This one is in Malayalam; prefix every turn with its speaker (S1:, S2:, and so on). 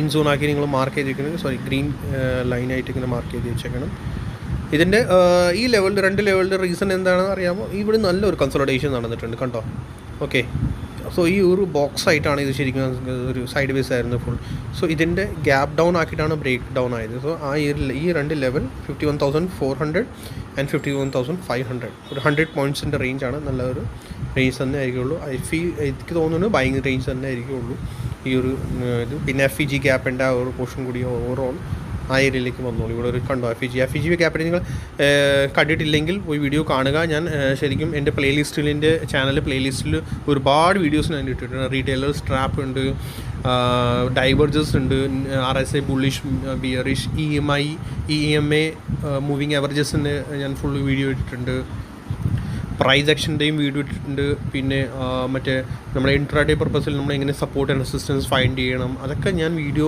S1: സോൺ ആക്കി നിങ്ങൾ മാർക്ക് ചെയ്തിരിക്കുന്നത്, സോറി ഗ്രീൻ ലൈനായിട്ട് ഇങ്ങനെ മാർക്ക് ചെയ്ത് വെച്ചേക്കണം. ഇതിൻ്റെ ഈ ലെവലിൽ 2 ലെവലിൻ്റെ റീസൺ എന്താണെന്ന് അറിയാമോ? ഇവിടെ നല്ലൊരു കൺസോളിഡേഷൻ നടന്നിട്ടുണ്ട് കണ്ടോ. ഓക്കെ, സോ ഈ ഒരു ബോക്സ് ആയിട്ടാണ് ഇത് ശരിക്കും ഒരു സൈഡ് വേസ് ആയിരുന്നു ഫുൾ. സോ ഇതിൻ്റെ ഗ്യാപ്പ് ഡൗൺ ആക്കിയിട്ടാണ് ബ്രേക്ക് ഡൗൺ ആയത്. സോ ഈ 2 ലെവൽ 51,400 ആൻഡ് 51,500 ഒരു 100 പോയിൻറ്റ്സിൻ്റെ റേഞ്ചാണ്. നല്ലൊരു റേഞ്ച് തന്നെ ആയിരിക്കുള്ളൂ. എനിക്ക് തോന്നുന്നു ബൈങ് റേഞ്ച് തന്നെ ആയിരിക്കുള്ളൂ ഈ ഒരു ഇത്. പിന്നെ FEG ഗ്യാപ്പിൻ്റെ ആ ഒരു പോർഷൻ കൂടി ഓവറോൾ ആ ഏരിയയിലേക്ക് വന്നോളൂ. ഇവിടെ ഒരു കണ്ടോ FEG ഗ്യാപ്പിന് നിങ്ങൾ കണ്ടിട്ടില്ലെങ്കിൽ പോയി വീഡിയോ കാണുക. ഞാൻ ശരിക്കും എൻ്റെ പ്ലേലിസ്റ്റിൻ്റെ പ്ലേലിസ്റ്റിൽ ഒരുപാട് വീഡിയോസ് ഞാൻ ഇട്ടിട്ടുണ്ട്. റീറ്റെയിലേഴ്സ് ട്രാപ്പ് ഉണ്ട്, ഡൈവേർജസ് ഉണ്ട്, RSI bullish, bearish, EMA moving അവറേജസിൻ്റെ ഞാൻ ഫുൾ വീഡിയോ ഇട്ടിട്ടുണ്ട്. പ്രൈസ് ആക്ഷൻ്റെയും വീഡിയോ ഇട്ടിട്ടുണ്ട്. പിന്നെ മറ്റേ നമ്മുടെ ഇൻട്രാഡേ പർപ്പസിൽ നമ്മൾ എങ്ങനെ സപ്പോർട്ട് ആൻഡ് റെസിസ്റ്റൻസ് ഫൈൻഡ് ചെയ്യണം, അതൊക്കെ ഞാൻ വീഡിയോ